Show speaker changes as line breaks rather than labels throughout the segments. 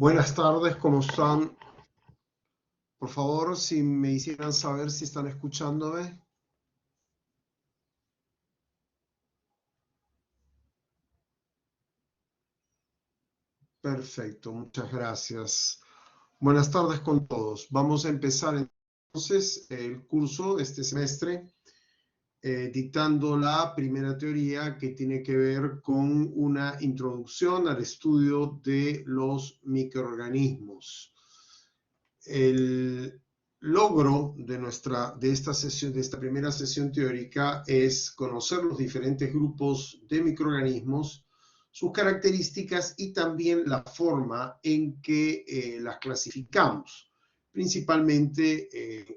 Buenas tardes, ¿cómo están? Por favor, si me hicieran saber si están escuchándome. Perfecto, muchas gracias. Buenas tardes con todos. Vamos a empezar entonces el curso de este semestre dictando la primera teoría que tiene que ver con una introducción al estudio de los microorganismos. El logro de esta sesión, de esta primera sesión teórica, es conocer los diferentes grupos de microorganismos, sus características y también la forma en que las clasificamos, principalmente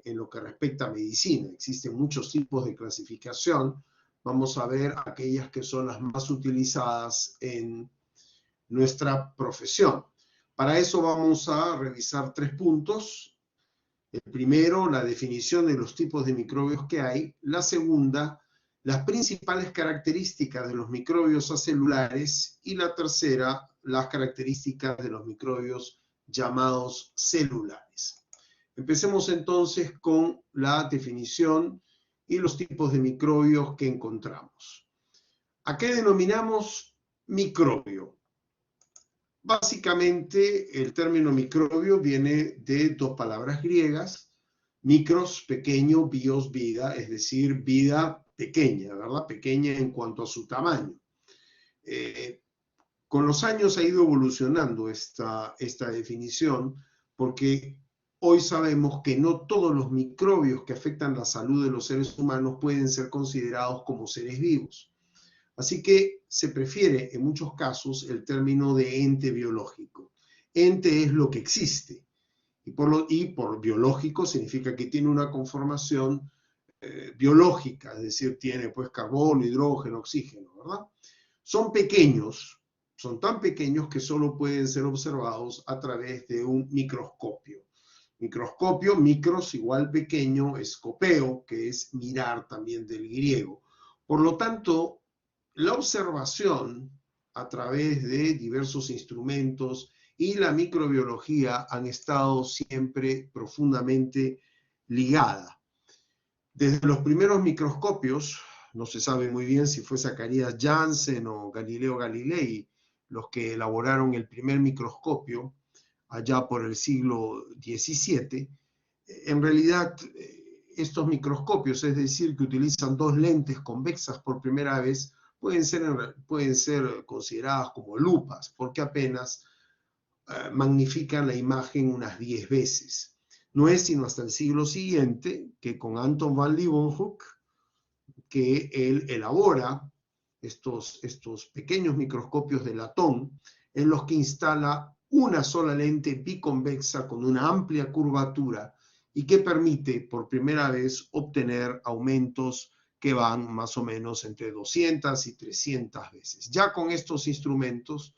en lo que respecta a medicina. Existen muchos tipos de clasificación. Vamos a ver aquellas que son las más utilizadas en nuestra profesión. Para eso vamos a revisar 3 puntos. El primero, la definición de los tipos de microbios que hay. La segunda, las principales características de los microbios acelulares. Y la tercera, las características de los microbios llamados celulares. Empecemos entonces con la definición y los tipos de microbios que encontramos. ¿A qué denominamos microbio? Básicamente, el término microbio viene de 2 palabras griegas, micros, pequeño, bios, vida, es decir, vida pequeña, ¿verdad? Pequeña en cuanto a su tamaño. Con los años ha ido evolucionando esta definición, porque hoy sabemos que no todos los microbios que afectan la salud de los seres humanos pueden ser considerados como seres vivos. Así que se prefiere en muchos casos el término de ente biológico. Ente es lo que existe y por biológico significa que tiene una conformación biológica, es decir, tiene pues carbono, hidrógeno, oxígeno, ¿verdad? Son pequeños, son tan pequeños que solo pueden ser observados a través de un microscopio. Microscopio, micros igual pequeño, escopeo, que es mirar también del griego. Por lo tanto, la observación a través de diversos instrumentos y la microbiología han estado siempre profundamente ligadas. Desde los primeros microscopios, no se sabe muy bien si fue Zacarías Janssen o Galileo Galilei los que elaboraron el primer microscopio allá por el siglo XVII, en realidad estos microscopios, es decir, que utilizan 2 lentes convexas por primera vez, pueden ser consideradas como lupas, porque apenas magnifican la imagen unas 10 veces. No es sino hasta el siglo siguiente que con Anton van Leeuwenhoek, que él elabora estos pequeños microscopios de latón, en los que instala una sola lente biconvexa con una amplia curvatura y que permite por primera vez obtener aumentos que van más o menos entre 200 y 300 veces. Ya con estos instrumentos,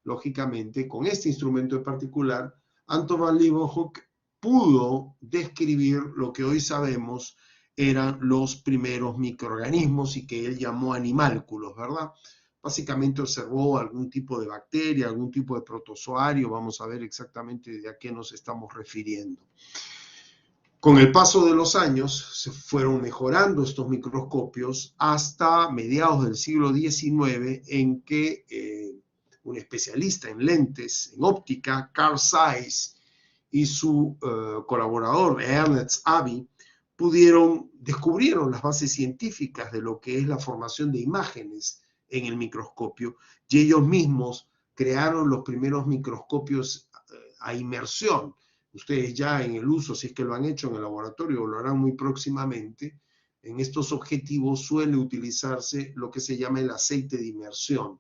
lógicamente, con este instrumento en particular, Anton van Leeuwenhoek pudo describir lo que hoy sabemos eran los primeros microorganismos y que él llamó animálculos, ¿verdad? Básicamente observó algún tipo de bacteria, algún tipo de protozoario, vamos a ver exactamente de a qué nos estamos refiriendo. Con el paso de los años se fueron mejorando estos microscopios hasta mediados del siglo XIX, en que un especialista en lentes, en óptica, Carl Zeiss, y su colaborador Ernst Abbe descubrieron las bases científicas de lo que es la formación de imágenes en el microscopio, y ellos mismos crearon los primeros microscopios a inmersión. Ustedes ya en el uso, si es que lo han hecho en el laboratorio o lo harán muy próximamente, en estos objetivos suele utilizarse lo que se llama el aceite de inmersión,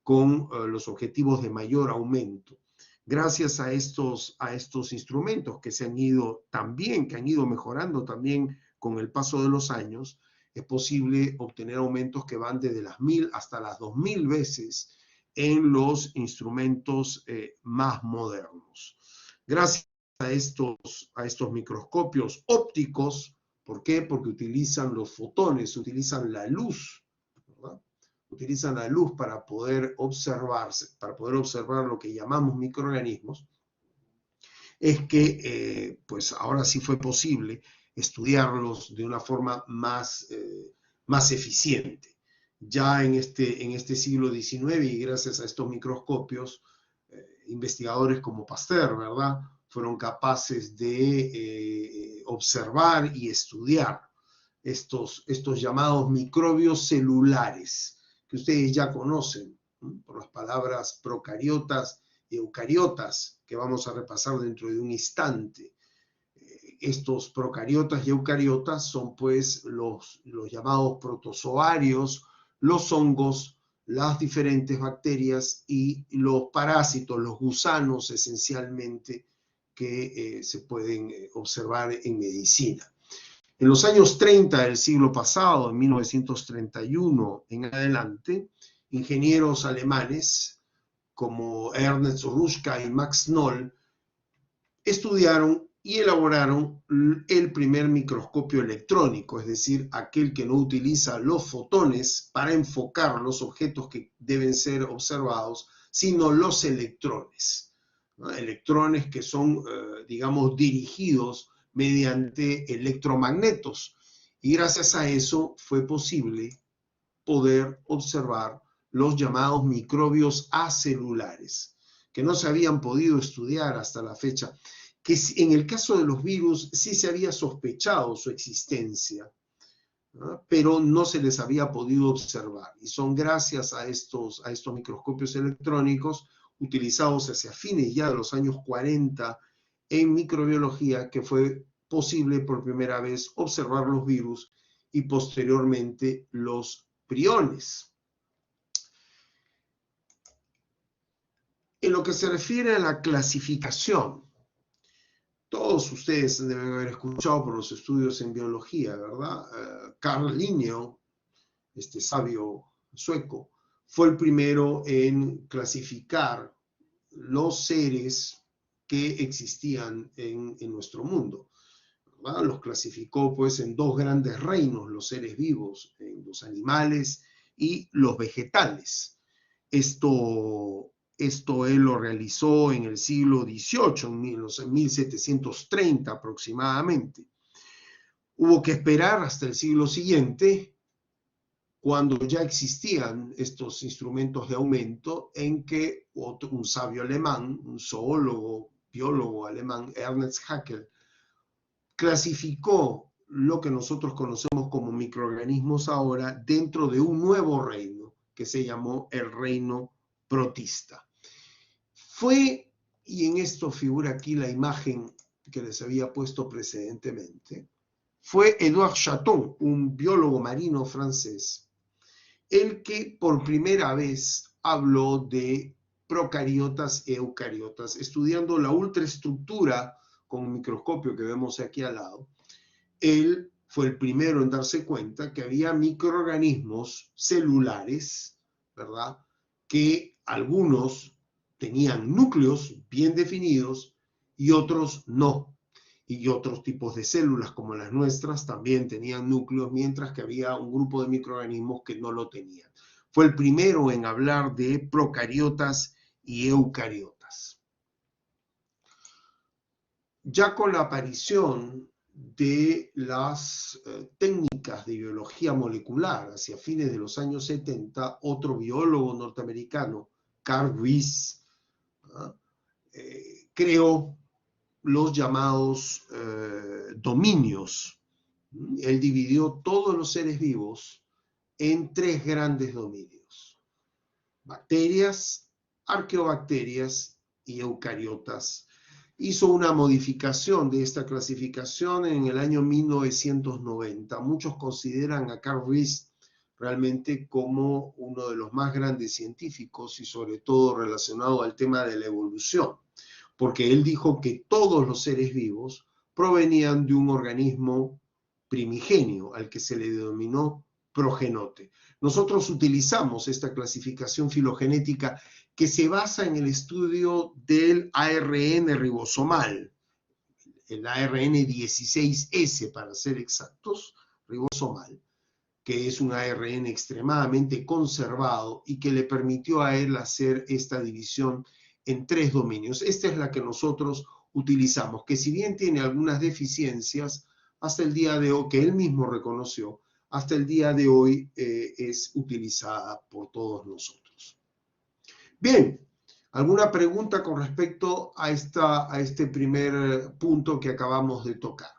con los objetivos de mayor aumento. Gracias a estos instrumentos que han ido mejorando también con el paso de los años, es posible obtener aumentos que van desde las 1000 hasta las 2000 veces en los instrumentos más modernos. Gracias a estos microscopios ópticos, ¿por qué? Porque utilizan los fotones, utilizan la luz, ¿verdad? utilizan la luz para poder observarse, para poder observar lo que llamamos microorganismos, es que pues ahora sí fue posible estudiarlos de una forma más eficiente. Ya en este siglo XIX, y gracias a estos microscopios, investigadores como Pasteur, ¿verdad?, fueron capaces de observar y estudiar estos llamados microbios celulares, que ustedes ya conocen, ¿no?, por las palabras procariotas y eucariotas, que vamos a repasar dentro de un instante. Estos procariotas y eucariotas son pues los llamados protozoarios, los hongos, las diferentes bacterias y los parásitos, los gusanos esencialmente, que se pueden observar en medicina. En los años 30 del siglo pasado, en 1931 en adelante, ingenieros alemanes como Ernst Ruska y Max Noll estudiaron y elaboraron el primer microscopio electrónico, es decir, aquel que no utiliza los fotones para enfocar los objetos que deben ser observados, sino los electrones, ¿no? Electrones que son, digamos, dirigidos mediante electromagnetos. Y gracias a eso fue posible poder observar los llamados microbios acelulares, que no se habían podido estudiar hasta la fecha, que en el caso de los virus sí se había sospechado su existencia, ¿no?, pero no se les había podido observar. Y son gracias a estos microscopios electrónicos, utilizados hacia fines ya de los años 40 en microbiología, que fue posible por primera vez observar los virus y posteriormente los priones. En lo que se refiere a la clasificación, todos ustedes deben haber escuchado por los estudios en biología, ¿verdad? Carl Linné, este sabio sueco, fue el primero en clasificar los seres que existían en nuestro mundo, ¿verdad? Los clasificó pues en dos grandes reinos, los seres vivos, en los animales y los vegetales. Esto él lo realizó en el siglo XVIII, en 1730 aproximadamente. Hubo que esperar hasta el siglo siguiente, cuando ya existían estos instrumentos de aumento, en que un sabio alemán, un zoólogo, biólogo alemán, Ernst Haeckel, clasificó lo que nosotros conocemos como microorganismos ahora dentro de un nuevo reino, que se llamó el reino protista. Y en esto figura aquí la imagen que les había puesto precedentemente, fue Edouard Chaton, un biólogo marino francés, el que por primera vez habló de procariotas e eucariotas, estudiando la ultraestructura con un microscopio que vemos aquí al lado. Él fue el primero en darse cuenta que había microorganismos celulares, ¿verdad?, que algunos tenían núcleos bien definidos y otros no. Y otros tipos de células como las nuestras también tenían núcleos, mientras que había un grupo de microorganismos que no lo tenían. Fue el primero en hablar de procariotas y eucariotas. Ya con la aparición de las técnicas de biología molecular hacia fines de los años 70, otro biólogo norteamericano, Carl Ruiz, creó los llamados dominios. Él dividió todos los seres vivos en tres grandes dominios: bacterias, arqueobacterias y eucariotas. Hizo una modificación de esta clasificación en el año 1990. Muchos consideran a Carl Ruiz realmente como uno de los más grandes científicos, y sobre todo relacionado al tema de la evolución, porque él dijo que todos los seres vivos provenían de un organismo primigenio, al que se le denominó progenote. Nosotros utilizamos esta clasificación filogenética que se basa en el estudio del ARN ribosomal, el ARN 16S para ser exactos, ribosomal, que es un ARN extremadamente conservado y que le permitió a él hacer esta división en 3 dominios. Esta es la que nosotros utilizamos, que si bien tiene algunas deficiencias, hasta el día de hoy, que él mismo reconoció, hasta el día de hoy es utilizada por todos nosotros. Bien, ¿alguna pregunta con respecto a este primer punto que acabamos de tocar?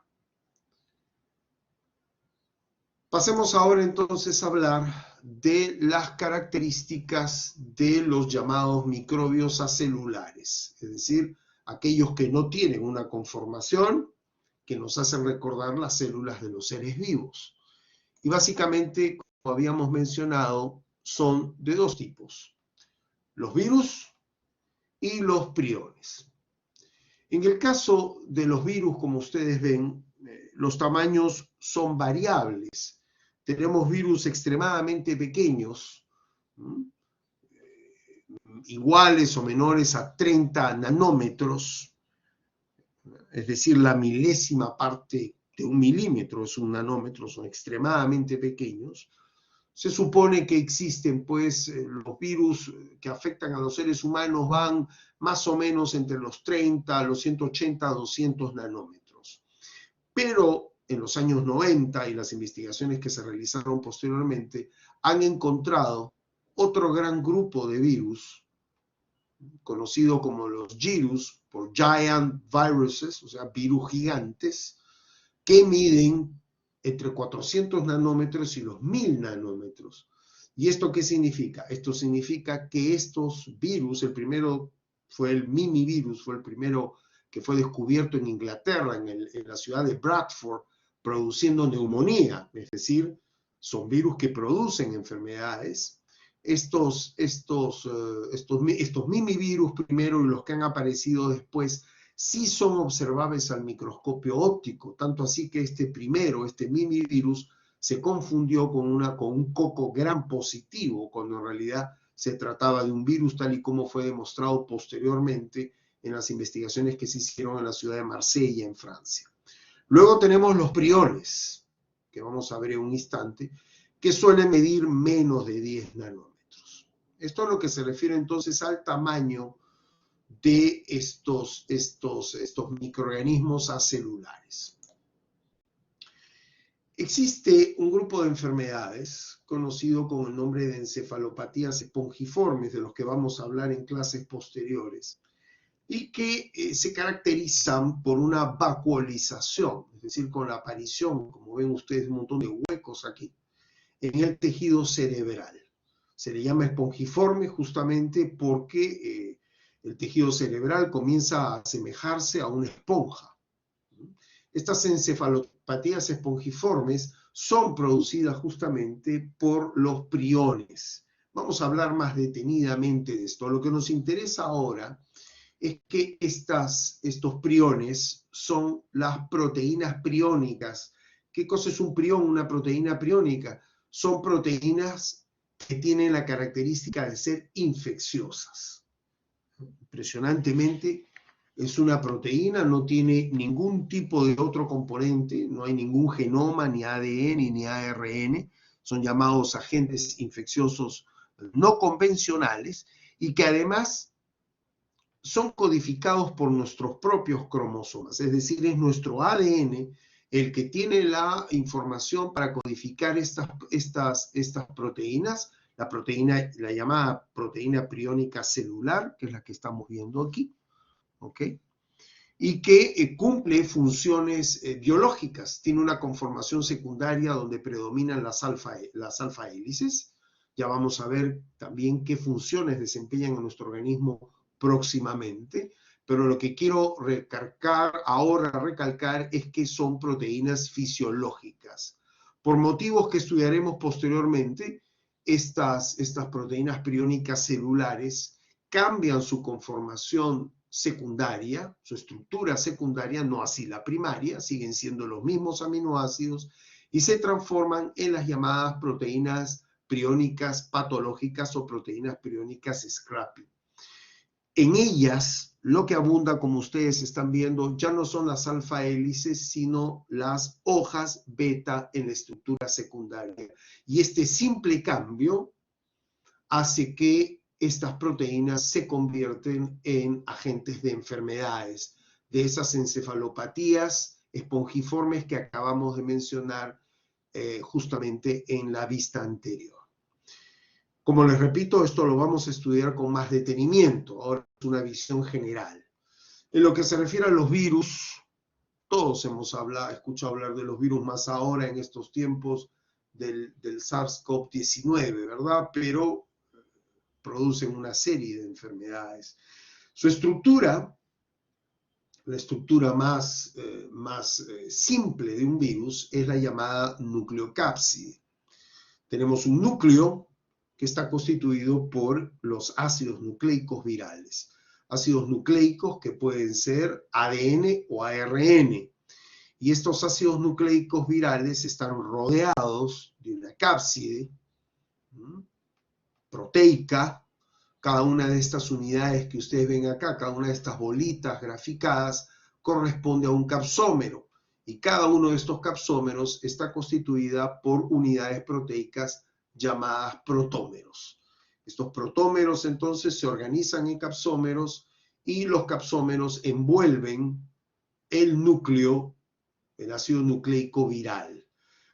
Pasemos ahora entonces a hablar de las características de los llamados microbios acelulares, es decir, aquellos que no tienen una conformación que nos hacen recordar las células de los seres vivos. Y básicamente, como habíamos mencionado, son de 2 tipos, los virus y los priones. En el caso de los virus, como ustedes ven, los tamaños son variables. Tenemos virus extremadamente pequeños, iguales o menores a 30 nanómetros, es decir, la milésima parte de 1 milímetro es un nanómetro, son extremadamente pequeños. Se supone que existen, pues, los virus que afectan a los seres humanos van más o menos entre los 30, los 180, 200 nanómetros. Pero en los años 90 y las investigaciones que se realizaron posteriormente han encontrado otro gran grupo de virus, conocido como los GIRUS, por Giant Viruses, o sea, virus gigantes, que miden entre 400 nanómetros y los 1000 nanómetros. ¿Y esto qué significa? Esto significa que estos virus, el primero fue el mimivirus, fue el primero que fue descubierto en Inglaterra, en la ciudad de Bradford, produciendo neumonía, es decir, son virus que producen enfermedades. Estos mimivirus primero y los que han aparecido después sí son observables al microscopio óptico, tanto así que este mimivirus, se confundió con un coco gram positivo, cuando en realidad se trataba de un virus tal y como fue demostrado posteriormente en las investigaciones que se hicieron en la ciudad de Marsella, en Francia. Luego tenemos los priones, que vamos a ver en un instante, que suelen medir menos de 10 nanómetros. Esto es lo que se refiere entonces al tamaño de estos microorganismos acelulares. Existe un grupo de enfermedades conocido con el nombre de encefalopatías espongiformes, de los que vamos a hablar en clases posteriores, y que se caracterizan por una vacuolización, es decir, con la aparición, como ven ustedes, un montón de huecos aquí, en el tejido cerebral. Se le llama espongiforme justamente porque el tejido cerebral comienza a asemejarse a una esponja. Estas encefalopatías espongiformes son producidas justamente por los priones. Vamos a hablar más detenidamente de esto. Lo que nos interesa ahora es que estos priones son las proteínas priónicas. ¿Qué cosa es un prión, una proteína priónica? Son proteínas que tienen la característica de ser infecciosas. Impresionantemente, es una proteína, no tiene ningún tipo de otro componente, no hay ningún genoma, ni ADN, ni ARN, son llamados agentes infecciosos no convencionales, y que además son codificados por nuestros propios cromosomas, es decir, es nuestro ADN el que tiene la información para codificar estas proteínas, la llamada proteína priónica celular, que es la que estamos viendo aquí, ¿ok? Y que cumple funciones biológicas, tiene una conformación secundaria donde predominan las alfa hélices. Ya vamos a ver también qué funciones desempeñan en nuestro organismo próximamente, pero lo que quiero recalcar es que son proteínas fisiológicas. Por motivos que estudiaremos posteriormente, estas proteínas priónicas celulares cambian su conformación secundaria, su estructura secundaria, no así la primaria, siguen siendo los mismos aminoácidos y se transforman en las llamadas proteínas priónicas patológicas o proteínas priónicas scrappy. En ellas, lo que abunda, como ustedes están viendo, ya no son las alfa hélices, sino las hojas beta en la estructura secundaria. Y este simple cambio hace que estas proteínas se convierten en agentes de enfermedades, de esas encefalopatías espongiformes que acabamos de mencionar justamente en la vista anterior. Como les repito, esto lo vamos a estudiar con más detenimiento. Ahora es una visión general. En lo que se refiere a los virus, todos hemos escuchado hablar de los virus más ahora en estos tiempos del SARS-CoV-19, ¿verdad? Pero producen una serie de enfermedades. Su estructura, la estructura más simple de un virus, es la llamada nucleocápside. Tenemos un núcleo que está constituido por los ácidos nucleicos virales. Ácidos nucleicos que pueden ser ADN o ARN. Y estos ácidos nucleicos virales están rodeados de una cápside proteica. Cada una de estas unidades que ustedes ven acá, cada una de estas bolitas graficadas, corresponde a un capsómero. Y cada uno de estos capsómeros está constituida por unidades proteicas llamadas protómeros. Estos protómeros entonces se organizan en capsómeros y los capsómeros envuelven el núcleo, el ácido nucleico viral.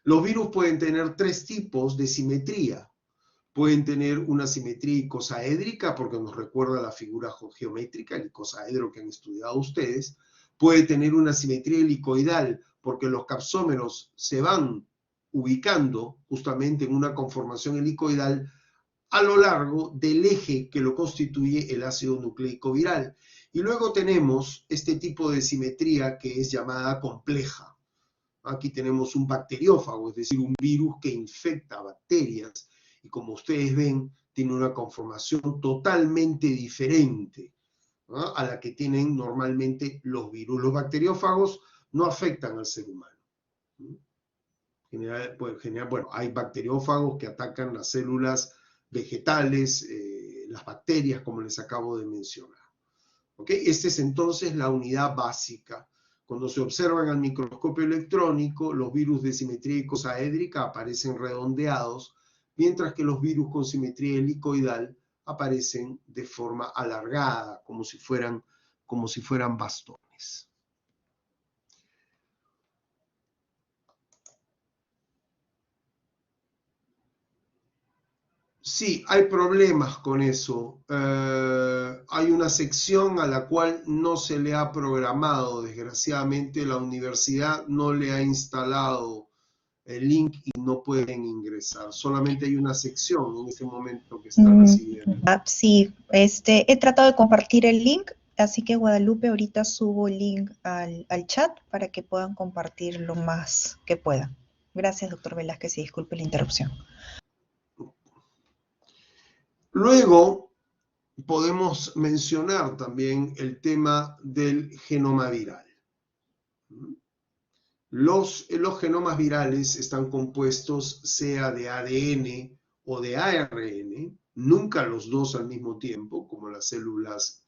Los virus pueden tener tres tipos de simetría. Pueden tener una simetría icosaédrica, porque nos recuerda la figura geométrica, el icosaedro que han estudiado ustedes. Puede tener una simetría helicoidal, porque los capsómeros se van ubicando justamente en una conformación helicoidal a lo largo del eje que lo constituye el ácido nucleico viral. Y luego tenemos este tipo de simetría que es llamada compleja. Aquí tenemos un bacteriófago, es decir, un virus que infecta bacterias. Y como ustedes ven, tiene una conformación totalmente diferente, ¿no?, a la que tienen normalmente los virus. Los bacteriófagos no afectan al ser humano. Bueno, hay bacteriófagos que atacan las células vegetales, las bacterias, como les acabo de mencionar. ¿Okay? Esta es entonces la unidad básica. Cuando se observan al microscopio electrónico, los virus de simetría icosaédrica aparecen redondeados, mientras que los virus con simetría helicoidal aparecen de forma alargada, como si fueran bastones. Sí, hay problemas con eso. Hay una sección a la cual no se le ha programado. Desgraciadamente, la universidad no le ha instalado el link y no pueden ingresar. Solamente hay una sección en este momento que está recibiendo.
Sí, he tratado de compartir el link, así que Guadalupe, ahorita subo el link al chat para que puedan compartir lo más que puedan. Gracias, doctor Velázquez, y disculpe la interrupción.
Luego, podemos mencionar también el tema del genoma viral. Los genomas virales están compuestos sea de ADN o de ARN, nunca los dos al mismo tiempo, como las células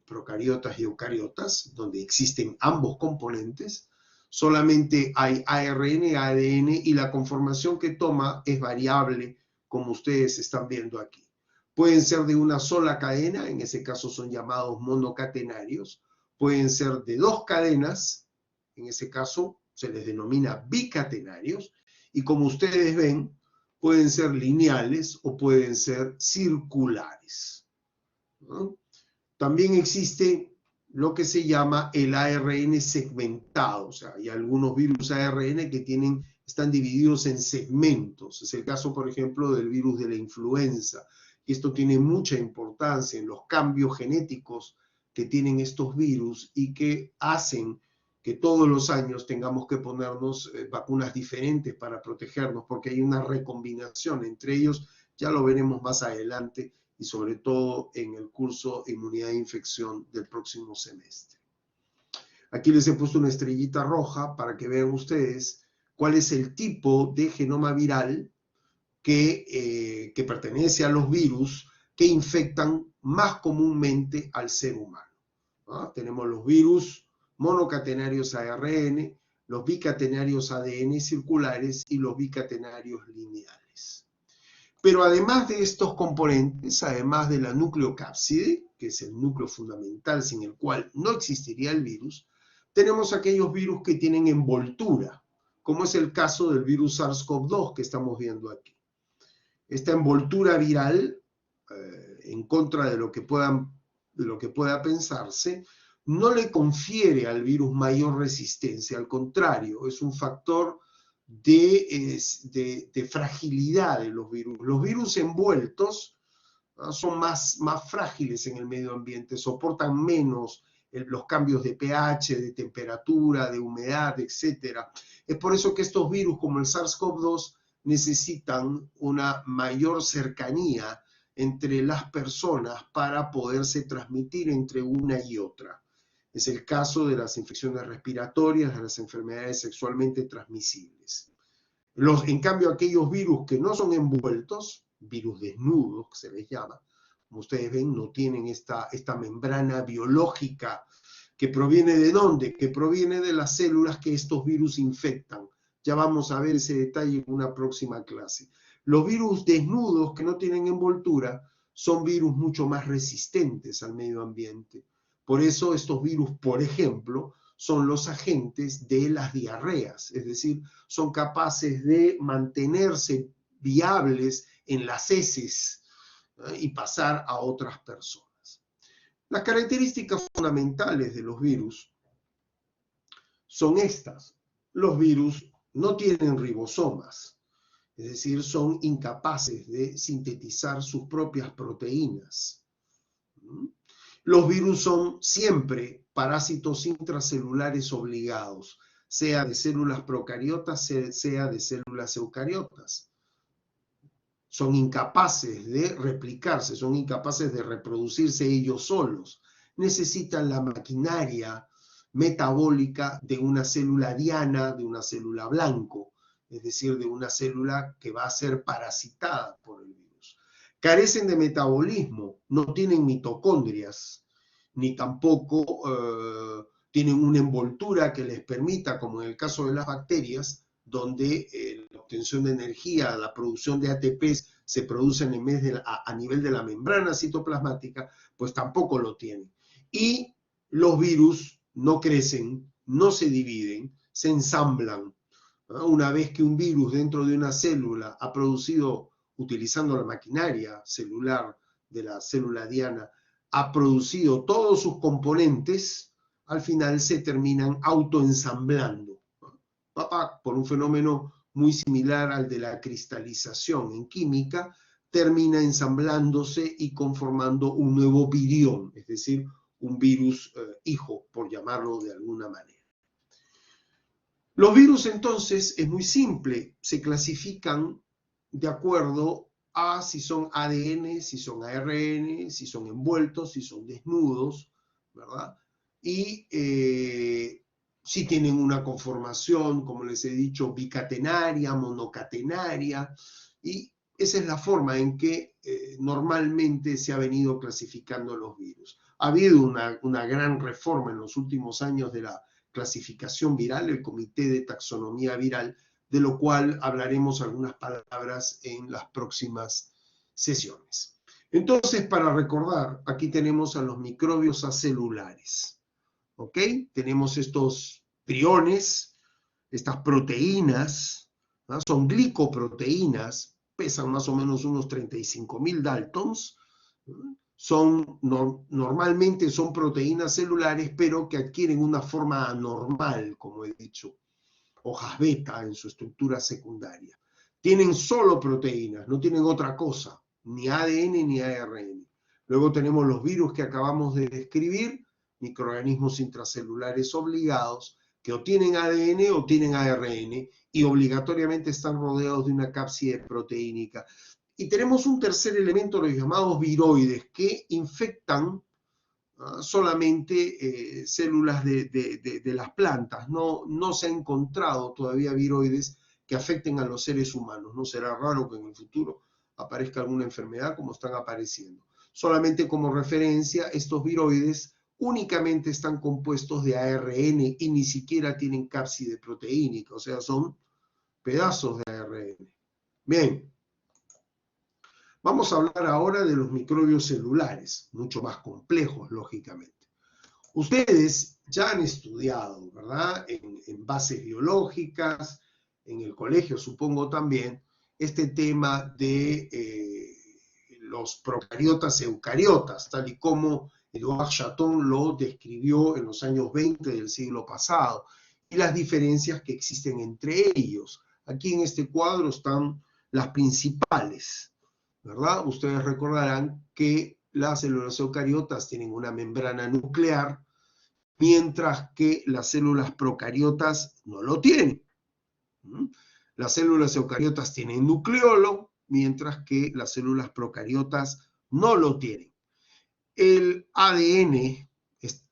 procariotas y eucariotas, donde existen ambos componentes. Solamente hay ARN, ADN, y la conformación que toma es variable, como ustedes están viendo aquí. Pueden ser de una sola cadena, en ese caso son llamados monocatenarios. Pueden ser de dos cadenas, en ese caso se les denomina bicatenarios. Y como ustedes ven, pueden ser lineales o pueden ser circulares, ¿no? También existe lo que se llama el ARN segmentado. O sea, hay algunos virus ARN que están divididos en segmentos. Es el caso, por ejemplo, del virus de la influenza. Y esto tiene mucha importancia en los cambios genéticos que tienen estos virus y que hacen que todos los años tengamos que ponernos vacunas diferentes para protegernos, porque hay una recombinación entre ellos. Ya lo veremos más adelante, y sobre todo en el curso Inmunidad e Infección del próximo semestre. Aquí les he puesto una estrellita roja para que vean ustedes cuál es el tipo de genoma viral que pertenece a los virus que infectan más comúnmente al ser humano. Tenemos los virus monocatenarios ARN, los bicatenarios ADN circulares y los bicatenarios lineales. Pero además de estos componentes, además de la nucleocápside, que es el núcleo fundamental sin el cual no existiría el virus, tenemos aquellos virus que tienen envoltura, como es el caso del virus SARS-CoV-2 que estamos viendo aquí. Esta envoltura viral, en contra de lo que pueda pensarse, no le confiere al virus mayor resistencia, al contrario, es un factor de fragilidad de los virus. Los virus envueltos son más frágiles en el medio ambiente, soportan menos los cambios de pH, de temperatura, de humedad, etc. Es por eso que estos virus, como el SARS-CoV-2, necesitan una mayor cercanía entre las personas para poderse transmitir entre una y otra. Es el caso de las infecciones respiratorias, de las enfermedades sexualmente transmisibles. En cambio, aquellos virus que no son envueltos, virus desnudos, que se les llama, como ustedes ven, no tienen esta membrana biológica que proviene ¿de dónde? Que proviene de las células que estos virus infectan. Ya vamos a ver ese detalle en una próxima clase. Los virus desnudos que no tienen envoltura son virus mucho más resistentes al medio ambiente. Por eso estos virus, por ejemplo, son los agentes de las diarreas, es decir, son capaces de mantenerse viables en las heces y pasar a otras personas. Las características fundamentales de los virus son estas. Los virus no tienen ribosomas, es decir, son incapaces de sintetizar sus propias proteínas. Los virus son siempre parásitos intracelulares obligados, sea de células procariotas, sea de células eucariotas. Son incapaces de replicarse, son incapaces de reproducirse ellos solos. Necesitan la maquinaria metabólica de una célula diana, de una célula blanco, es decir, de una célula que va a ser parasitada por el virus. Carecen de metabolismo, no tienen mitocondrias, ni tampoco tienen una envoltura que les permita, como en el caso de las bacterias, donde la obtención de energía, la producción de ATPs se producen a nivel de la membrana citoplasmática, pues tampoco lo tienen. Y los virus no crecen, no se dividen, se ensamblan. Una vez que un virus dentro de una célula ha producido, utilizando la maquinaria celular de la célula diana, ha producido todos sus componentes, al final se terminan autoensamblando. Por un fenómeno muy similar al de la cristalización en química, termina ensamblándose y conformando un nuevo virión, es decir, un virus hijo, por llamarlo de alguna manera. Los virus entonces es muy simple, se clasifican de acuerdo a si son ADN, si son ARN, si son envueltos, si son desnudos, ¿verdad? Y si tienen una conformación, como les he dicho, bicatenaria, monocatenaria, y esa es la forma en que normalmente se ha venido clasificando los virus. Ha habido una gran reforma en los últimos años de la clasificación viral, el Comité de Taxonomía Viral, de lo cual hablaremos algunas palabras en las próximas sesiones. Entonces, para recordar, aquí tenemos a los microbios acelulares. ¿Ok? Tenemos estos priones, estas proteínas, ¿no? Son glicoproteínas, pesan más o menos unos 35.000 daltons, normalmente son proteínas celulares, pero que adquieren una forma anormal, como he dicho, hojas beta en su estructura secundaria. Tienen solo proteínas, no tienen otra cosa, ni ADN ni ARN. Luego tenemos los virus que acabamos de describir, microorganismos intracelulares obligados, que o tienen ADN o tienen ARN, y obligatoriamente están rodeados de una cápside proteínica. Y tenemos un tercer elemento, los llamados viroides, que infectan solamente células de las plantas. No se ha encontrado todavía viroides que afecten a los seres humanos. No será raro que en el futuro aparezca alguna enfermedad como están apareciendo. Solamente como referencia, estos viroides únicamente están compuestos de ARN y ni siquiera tienen cápside proteínica, o sea, son pedazos de ARN. Bien, vamos a hablar ahora de los microbios celulares, mucho más complejos, lógicamente. Ustedes ya han estudiado, ¿verdad? En bases biológicas, en el colegio supongo también, este tema de los procariotas eucariotas, tal y como Edouard Chaton lo describió en los años 20 del siglo pasado, y las diferencias que existen entre ellos. Aquí en este cuadro están las principales, ¿verdad? Ustedes recordarán que las células eucariotas tienen una membrana nuclear, mientras que las células procariotas no lo tienen. Las células eucariotas tienen nucleolo, mientras que las células procariotas no lo tienen. El ADN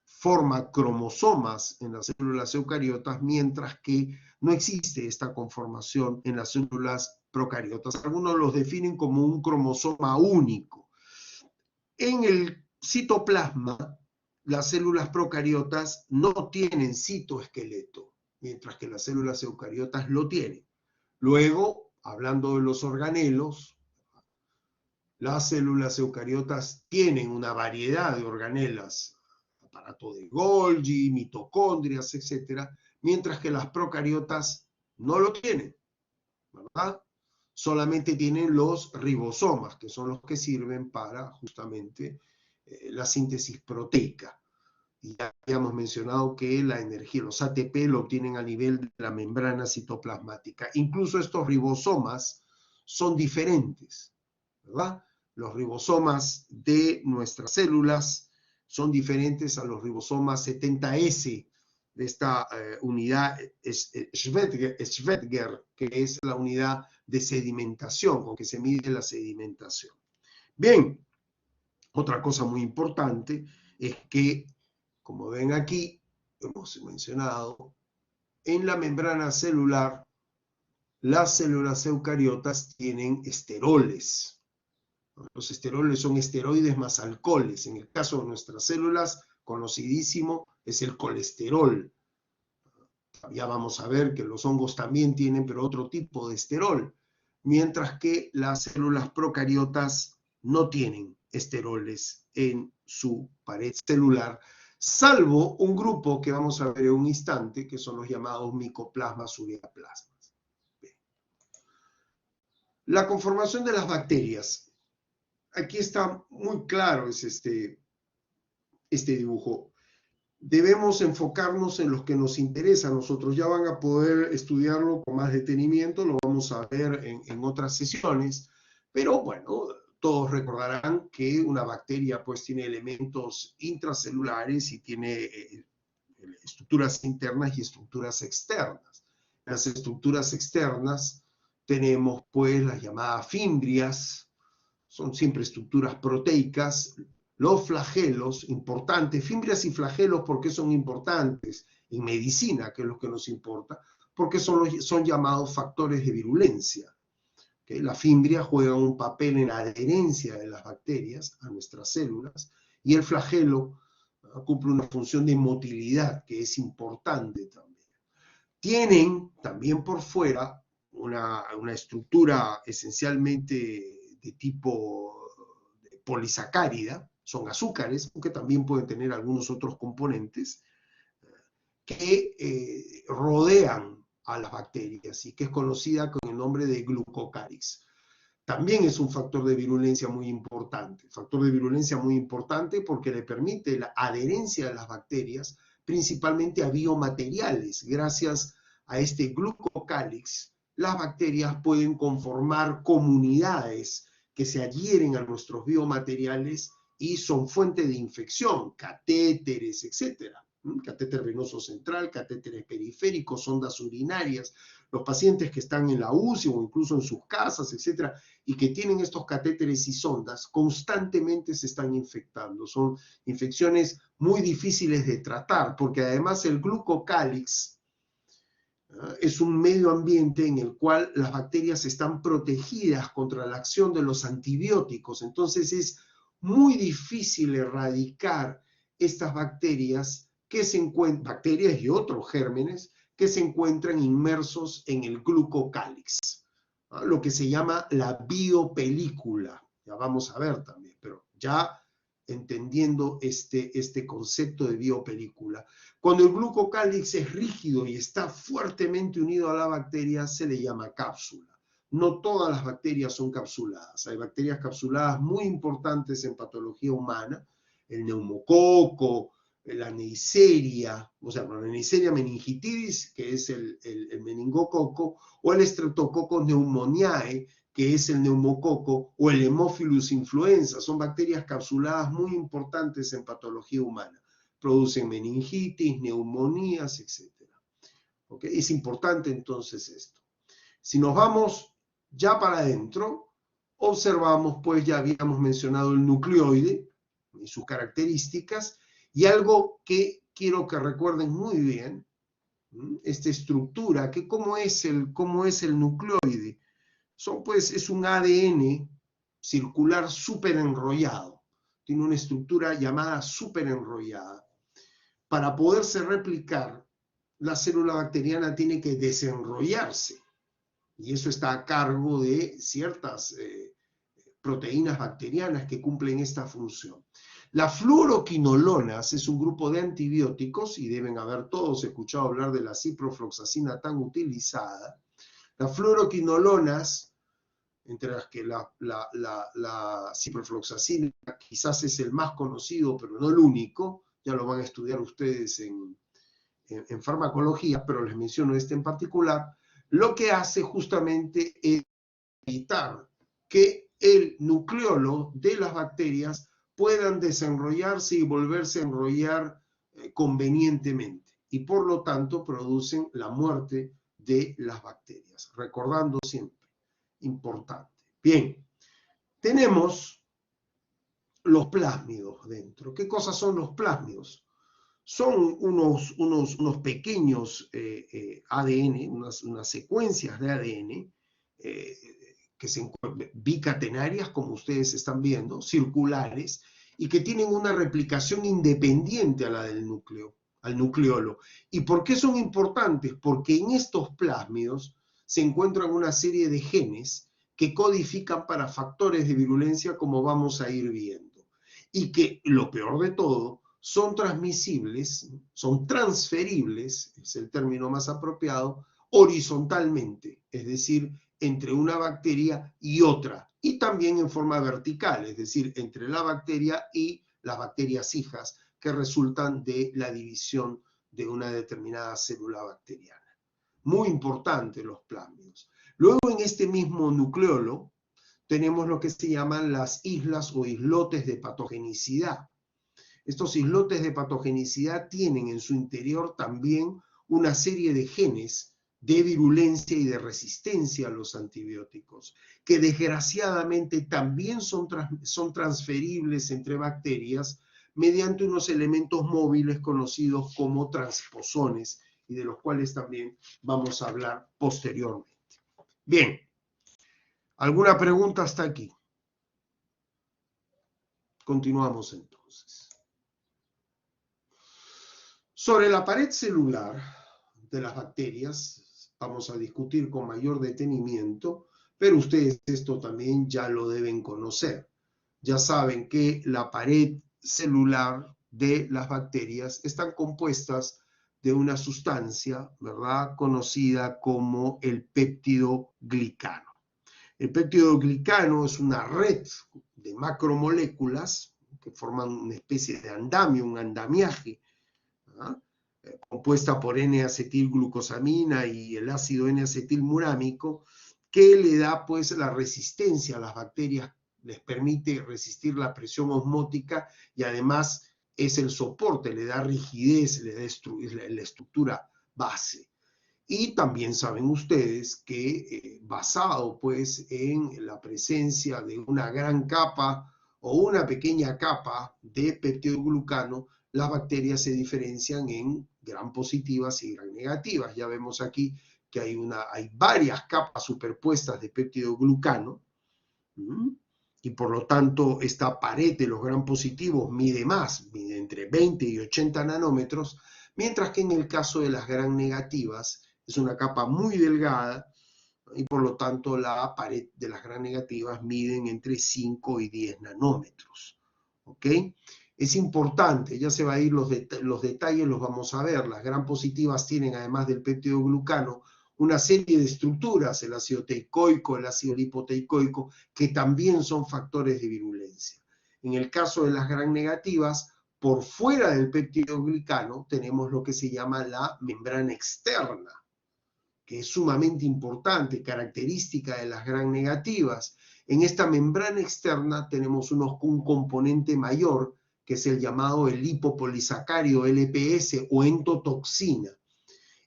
forma cromosomas en las células eucariotas, mientras que no existe esta conformación en las células procariotas. Algunos los definen como un cromosoma único. En el citoplasma, las células procariotas no tienen citoesqueleto, mientras que las células eucariotas lo tienen. Luego, hablando de los organelos, las células eucariotas tienen una variedad de organelas, aparato de Golgi, mitocondrias, etc., mientras que las procariotas no lo tienen, ¿verdad? Solamente tienen los ribosomas, que son los que sirven para justamente la síntesis proteica. Y ya habíamos mencionado que la energía, los ATP lo obtienen a nivel de la membrana citoplasmática. Incluso estos ribosomas son diferentes, ¿verdad? Los ribosomas de nuestras células son diferentes a los ribosomas 70S de esta unidad Schwettger, que es la unidad de sedimentación, con que se mide la sedimentación. Bien, otra cosa muy importante es que, como ven aquí, hemos mencionado, en la membrana celular, las células eucariotas tienen esteroles. Los esteroles son esteroides más alcoholes. En el caso de nuestras células, conocidísimo es el colesterol. Ya vamos a ver que los hongos también tienen, pero otro tipo de esterol. Mientras que las células procariotas no tienen esteroles en su pared celular, salvo un grupo que vamos a ver en un instante, que son los llamados micoplasmas ureaplasmas. La conformación de las bacterias. Aquí está muy claro este dibujo. Debemos enfocarnos en los que nos interesan. Nosotros ya van a poder estudiarlo con más detenimiento, lo vamos a ver en otras sesiones, pero bueno, todos recordarán que una bacteria pues tiene elementos intracelulares y tiene estructuras internas y estructuras externas. Las estructuras externas tenemos pues las llamadas fimbrias, son siempre estructuras proteicas. Los flagelos, importantes, fimbrias y flagelos, ¿por qué son importantes? En medicina, que es lo que nos importa, porque son llamados factores de virulencia. ¿Okay? La fimbria juega un papel en la adherencia de las bacterias a nuestras células, y el flagelo cumple una función de motilidad que es importante también. Tienen también por fuera una estructura esencialmente de tipo polisacárida, son azúcares, aunque también pueden tener algunos otros componentes que rodean a las bacterias y que es conocida con el nombre de glucocálix. También es un factor de virulencia muy importante, porque le permite la adherencia de las bacterias principalmente a biomateriales. Gracias a este glucocálix, las bacterias pueden conformar comunidades que se adhieren a nuestros biomateriales y son fuente de infección, catéteres, etc. Catéter venoso central, catéteres periféricos, sondas urinarias. Los pacientes que están en la UCI o incluso en sus casas, etc., y que tienen estos catéteres y sondas, constantemente se están infectando. Son infecciones muy difíciles de tratar, porque además el glucocálix es un medio ambiente en el cual las bacterias están protegidas contra la acción de los antibióticos. Entonces es muy difícil erradicar estas bacterias que se encuentran, bacterias y otros gérmenes que se encuentran inmersos en el glucocálix, ¿no? Lo que se llama la biopelícula. Ya vamos a ver también, pero ya entendiendo este concepto de biopelícula. Cuando el glucocálix es rígido y está fuertemente unido a la bacteria, se le llama cápsula. No todas las bacterias son capsuladas. Hay bacterias capsuladas muy importantes en patología humana, el neumococo, la Neisseria, o sea, la Neisseria meningitidis, que es el meningococo, o el Streptococcus pneumoniae, que es el neumococo, o el Haemophilus influenza. Son bacterias capsuladas muy importantes en patología humana. Producen meningitis, neumonías, etc. ¿Okay? Es importante entonces esto. Si nos vamos ya para adentro, observamos, pues ya habíamos mencionado el nucleoide y sus características, y algo que quiero que recuerden muy bien, esta estructura, que cómo es el nucleoide. Pues es un ADN circular súper enrollado, tiene una estructura llamada súper enrollada. Para poderse replicar, la célula bacteriana tiene que desenrollarse, y eso está a cargo de ciertas proteínas bacterianas que cumplen esta función. Las fluoroquinolonas es un grupo de antibióticos, y deben haber todos escuchado hablar de la ciprofloxacina tan utilizada. Las fluoroquinolonas, entre las que la ciprofloxacina quizás es el más conocido, pero no el único, ya lo van a estudiar ustedes en farmacología, pero les menciono este en particular, lo que hace justamente es evitar que el nucleolo de las bacterias puedan desenrollarse y volverse a enrollar convenientemente, y por lo tanto producen la muerte de las bacterias. Recordando siempre, importante. Bien, tenemos los plásmidos dentro. ¿Qué cosas son los plásmidos? Son unos pequeños ADN, unas secuencias de ADN que se encuentran bicatenarias, como ustedes están viendo, circulares, y que tienen una replicación independiente a la del núcleo, al nucleolo. ¿Y por qué son importantes? Porque en estos plásmidos se encuentran una serie de genes que codifican para factores de virulencia, como vamos a ir viendo. Y que, lo peor de todo, son transmisibles, son transferibles, es el término más apropiado, horizontalmente, es decir, entre una bacteria y otra, y también en forma vertical, es decir, entre la bacteria y las bacterias hijas que resultan de la división de una determinada célula bacteriana. Muy importante los plásmidos. Luego, en este mismo nucleolo tenemos lo que se llaman las islas o islotes de patogenicidad. Estos islotes de patogenicidad tienen en su interior también una serie de genes de virulencia y de resistencia a los antibióticos, que desgraciadamente también son transferibles entre bacterias mediante unos elementos móviles conocidos como transposones, y de los cuales también vamos a hablar posteriormente. Bien, ¿alguna pregunta hasta aquí? Continuamos entonces. Sobre la pared celular de las bacterias vamos a discutir con mayor detenimiento, pero ustedes esto también ya lo deben conocer. Ya saben que la pared celular de las bacterias están compuestas de una sustancia, ¿verdad?, conocida como el péptidoglicano. El péptidoglicano es una red de macromoléculas que forman una especie de andamio, un andamiaje, ¿verdad?, compuesta por N-acetilglucosamina y el ácido N-acetilmurámico, que le da pues la resistencia a las bacterias, les permite resistir la presión osmótica, y además es el soporte, le da rigidez, le da la estructura base. Y también saben ustedes que basado pues en la presencia de una gran capa o una pequeña capa de peptidoglucano, las bacterias se diferencian en gram positivas y gram negativas. Ya vemos aquí que hay varias capas superpuestas de peptidoglucano, y por lo tanto esta pared de los gram positivos mide más, mide entre 20 y 80 nanómetros, mientras que en el caso de las gram negativas es una capa muy delgada y por lo tanto la pared de las gram negativas miden entre 5 y 10 nanómetros. ¿Ok? Es importante, ya se va a ir los detalles, los vamos a ver. Las gram positivas tienen, además del peptidoglucano, una serie de estructuras, el ácido teicoico, el ácido lipoteicoico, que también son factores de virulencia. En el caso de las gram negativas, por fuera del peptidoglicano tenemos lo que se llama la membrana externa, que es sumamente importante, característica de las gram negativas. En esta membrana externa tenemos un componente mayor, que es el llamado el lipopolisacárido LPS o endotoxina,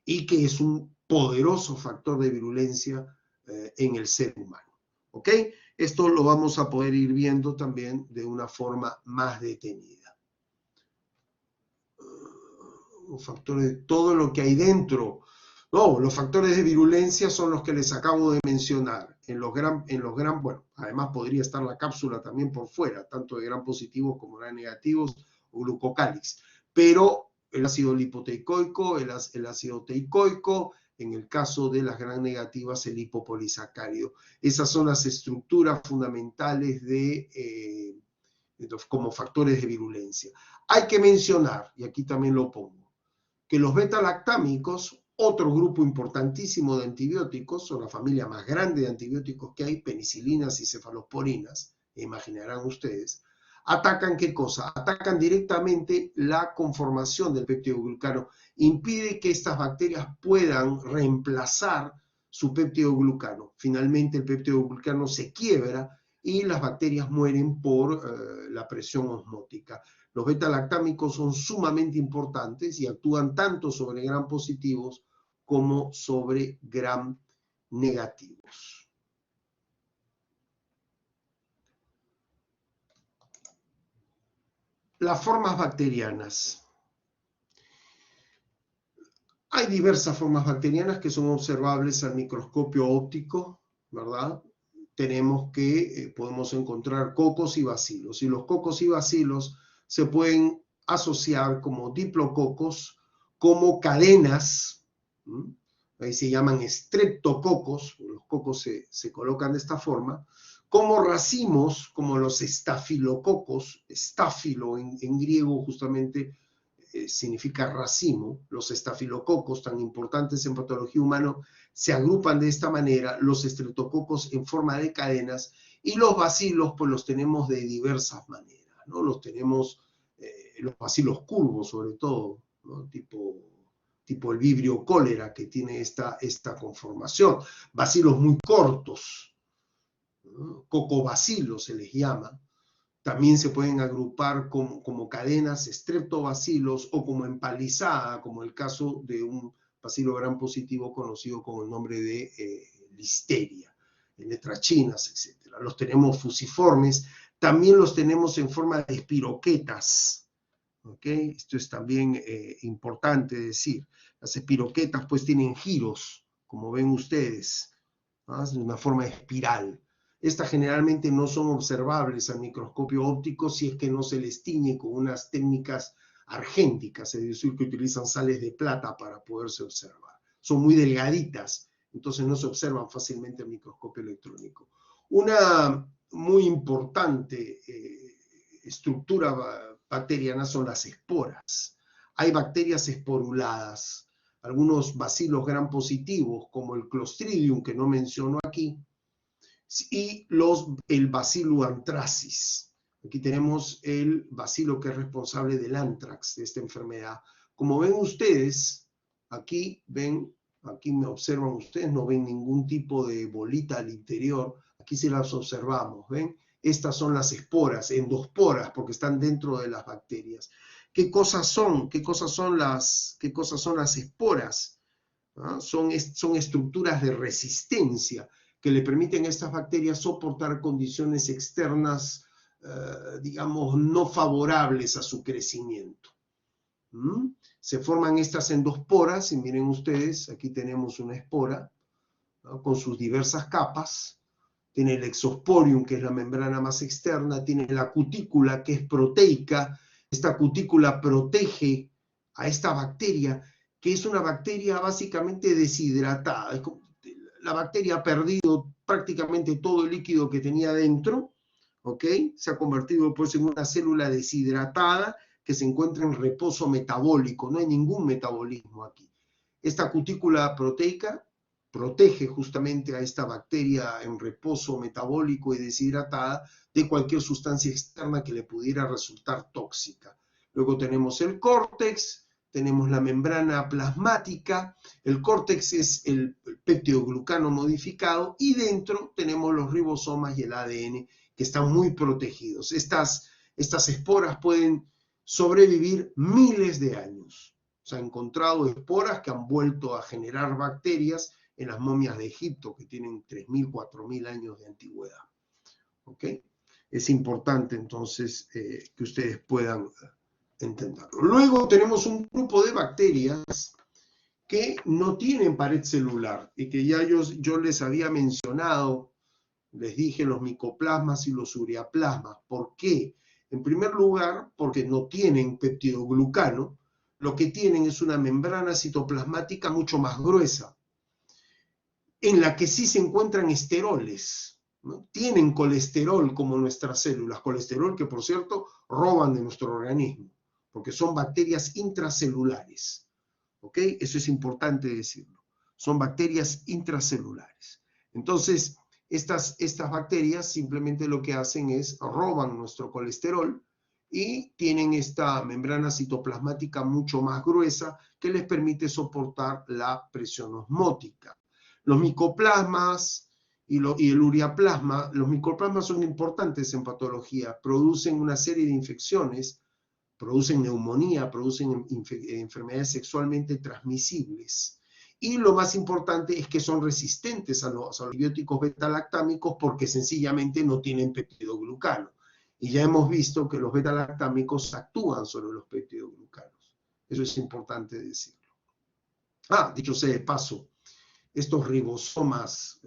y que es un poderoso factor de virulencia en el ser humano. ¿Ok? Esto lo vamos a poder ir viendo también de una forma más detenida. Los factores de todo lo que hay dentro. No, los factores de virulencia son los que les acabo de mencionar. En los gram, bueno, además podría estar la cápsula también por fuera, tanto de gram positivos como gram negativos o glucocálix. Pero el ácido lipoteicoico, el ácido teicoico, en el caso de las gram negativas, el lipopolisacárido. Esas son las estructuras fundamentales como factores de virulencia. Hay que mencionar, y aquí también lo pongo, que los beta-lactámicos, otro grupo importantísimo de antibióticos, son la familia más grande de antibióticos que hay, penicilinas y cefalosporinas, imaginarán ustedes, atacan ¿qué cosa? Atacan directamente la conformación del peptidoglucano, impide que estas bacterias puedan reemplazar su peptidoglucano. Finalmente el peptidoglucano se quiebra y las bacterias mueren por la presión osmótica. Los beta-lactámicos son sumamente importantes y actúan tanto sobre gram positivos como sobre gram negativos. Las formas bacterianas. Hay diversas formas bacterianas que son observables al microscopio óptico, ¿verdad? Tenemos que podemos encontrar cocos y bacilos. Y los cocos y bacilos se pueden asociar como diplococos, como cadenas, ¿m? Ahí se llaman streptococos, los cocos se colocan de esta forma, como racimos, como los estafilococos, estáfilo en griego justamente significa racimo. Los estafilococos, tan importantes en patología humana, se agrupan de esta manera, los estreptococos en forma de cadenas, y los bacilos pues los tenemos de diversas maneras, ¿no? Los tenemos, los bacilos curvos sobre todo, ¿no? Tipo el vibrio cólera, que tiene esta conformación. Bacilos muy cortos, ¿no? Cocobacilos se les llama. También se pueden agrupar como cadenas streptobacilos o como empalizada, como el caso de un bacilo gram positivo conocido con el nombre de listeria, en letras chinas, etc. Los tenemos fusiformes, también los tenemos en forma de espiroquetas. ¿Okay? Esto es también importante decir. Las espiroquetas pues tienen giros, como ven ustedes, ¿no? De una forma de espiral. Estas generalmente no son observables al microscopio óptico si es que no se les tiñe con unas técnicas argénticas, es decir, que utilizan sales de plata para poderse observar. Son muy delgaditas, entonces no se observan fácilmente al microscopio electrónico. Una muy importante estructura bacteriana son las esporas. Hay bacterias esporuladas, algunos bacilos gram positivos, como el Clostridium, que no menciono aquí, y el Bacillus anthracis. Aquí tenemos el bacilo que es responsable del anthrax, de esta enfermedad. Como ven ustedes, aquí me observan ustedes, no ven ningún tipo de bolita al interior. Aquí sí las observamos, ¿ven? Estas son las esporas, endosporas, porque están dentro de las bacterias. ¿Qué cosas son? ¿Qué cosas son las esporas? ¿Ah? Son estructuras de resistencia que le permiten a estas bacterias soportar condiciones externas, digamos, no favorables a su crecimiento. Se forman estas endosporas, y miren ustedes, aquí tenemos una espora, ¿no? Con sus diversas capas, tiene el exosporium, que es la membrana más externa, tiene la cutícula, que es proteica. Esta cutícula protege a esta bacteria, que es una bacteria básicamente deshidratada. La bacteria ha perdido prácticamente todo el líquido que tenía dentro, ¿ok? Se ha convertido pues en una célula deshidratada que se encuentra en reposo metabólico. No hay ningún metabolismo aquí. Esta cutícula proteica protege justamente a esta bacteria en reposo metabólico y deshidratada de cualquier sustancia externa que le pudiera resultar tóxica. Luego tenemos el córtex, tenemos la membrana plasmática, el córtex es el peptidoglucano modificado y dentro tenemos los ribosomas y el ADN que están muy protegidos. Estas esporas pueden sobrevivir miles de años. Se han encontrado esporas que han vuelto a generar bacterias en las momias de Egipto, que tienen 3.000, 4.000 años de antigüedad. ¿Ok? Es importante entonces que ustedes puedan entenderlo. Luego tenemos un grupo de bacterias que no tienen pared celular y que ya yo les había mencionado, les dije los micoplasmas y los ureaplasmas. ¿Por qué? En primer lugar, porque no tienen peptidoglucano, lo que tienen es una membrana citoplasmática mucho más gruesa, en la que sí se encuentran esteroles, ¿no? Tienen colesterol como nuestras células, colesterol que por cierto roban de nuestro organismo, porque son bacterias intracelulares, ¿ok? Eso es importante decirlo, son bacterias intracelulares. Entonces, estas bacterias simplemente lo que hacen es roban nuestro colesterol y tienen esta membrana citoplasmática mucho más gruesa que les permite soportar la presión osmótica. Los micoplasmas y el ureaplasma, los micoplasmas son importantes en patología, producen una serie de infecciones, producen neumonía, producen enfermedades sexualmente transmisibles. Y lo más importante es que son resistentes a los antibióticos beta-lactámicos porque sencillamente no tienen peptidoglucano. Y ya hemos visto que los beta-lactámicos actúan sobre los peptidoglucanos. Eso es importante decirlo. Dicho sea de paso, estos ribosomas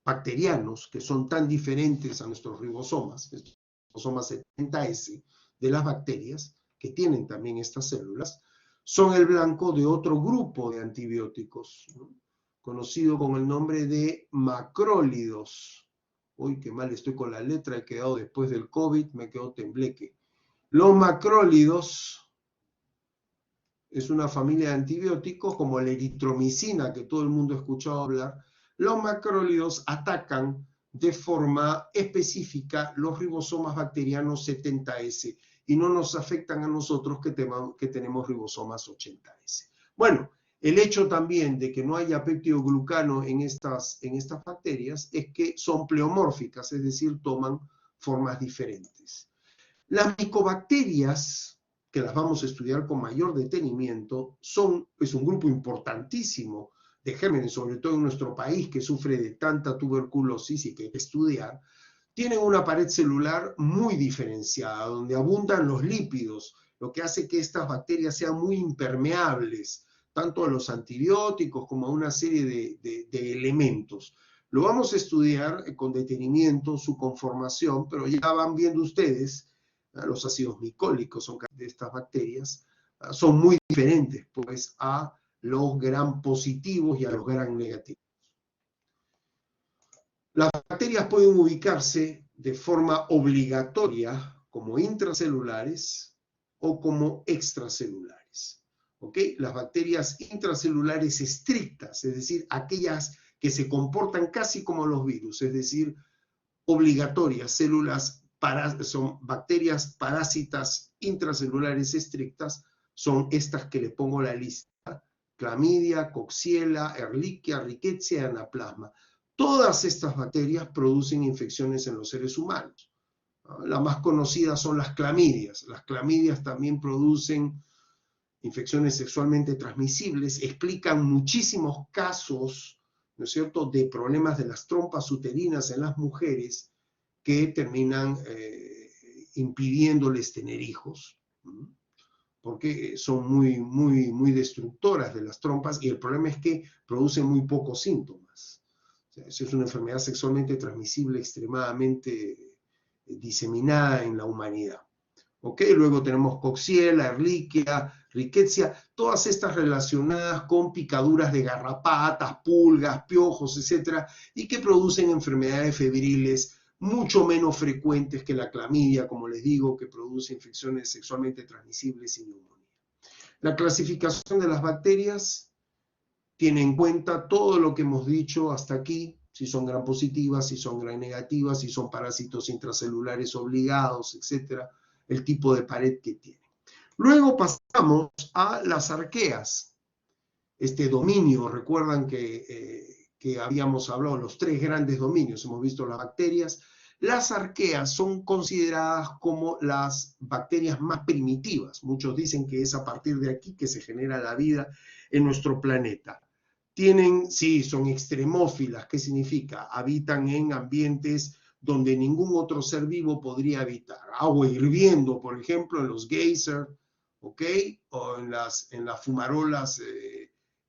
bacterianos, que son tan diferentes a nuestros ribosomas, estos ribosomas 70S de las bacterias, que tienen también estas células, son el blanco de otro grupo de antibióticos, ¿no? Conocido con el nombre de macrólidos. Uy, qué mal estoy con la letra, he quedado después del COVID, me quedó tembleque. Los macrólidos es una familia de antibióticos como la eritromicina, que todo el mundo ha escuchado hablar. Los macrólidos atacan de forma específica los ribosomas bacterianos 70S y no nos afectan a nosotros que tenemos ribosomas 80S. Bueno, el hecho también de que no haya peptidoglucano en estas bacterias es que son pleomórficas, es decir, toman formas diferentes. Las micobacterias, que las vamos a estudiar con mayor detenimiento, es un grupo importantísimo de gérmenes, sobre todo en nuestro país que sufre de tanta tuberculosis y que hay que estudiar. Tienen una pared celular muy diferenciada, donde abundan los lípidos, lo que hace que estas bacterias sean muy impermeables, tanto a los antibióticos como a una serie de elementos. Lo vamos a estudiar con detenimiento, su conformación, pero ya van viendo ustedes, los ácidos micólicos de estas bacterias son muy diferentes pues a los gram positivos y a los gram negativos. Las bacterias pueden ubicarse de forma obligatoria como intracelulares o como extracelulares. ¿Ok? Las bacterias intracelulares estrictas, es decir, aquellas que se comportan casi como los virus, es decir, obligatorias, son bacterias parásitas intracelulares estrictas, son estas que les pongo la lista: Clamidia, Coxiella, Ehrlichia, Rickettsia y Anaplasma. Todas estas bacterias producen infecciones en los seres humanos. Las más conocidas son las clamidias. Las clamidias también producen infecciones sexualmente transmisibles, explican muchísimos casos, ¿no es cierto?, de problemas de las trompas uterinas en las mujeres que terminan impidiéndoles tener hijos, porque son muy destructoras de las trompas y el problema es que producen muy pocos síntomas. Es una enfermedad sexualmente transmisible extremadamente diseminada en la humanidad. ¿Ok? Luego tenemos Coxiella, Ehrlichia, Rickettsia, todas estas relacionadas con picaduras de garrapatas, pulgas, piojos, etcétera, y que producen enfermedades febriles mucho menos frecuentes que la clamidia, como les digo, que produce infecciones sexualmente transmisibles y neumonía. La clasificación de las bacterias tiene en cuenta todo lo que hemos dicho hasta aquí, si son gram positivas, si son gram negativas, si son parásitos intracelulares obligados, etcétera, el tipo de pared que tienen. Luego pasamos a las arqueas. Este dominio, recuerdan que habíamos hablado, los 3 grandes dominios, hemos visto las bacterias. Las arqueas son consideradas como las bacterias más primitivas. Muchos dicen que es a partir de aquí que se genera la vida en nuestro planeta. Sí, son extremófilas. ¿Qué significa? Habitan en ambientes donde ningún otro ser vivo podría habitar. Agua hirviendo, por ejemplo, en los geysers, ¿ok? O en las fumarolas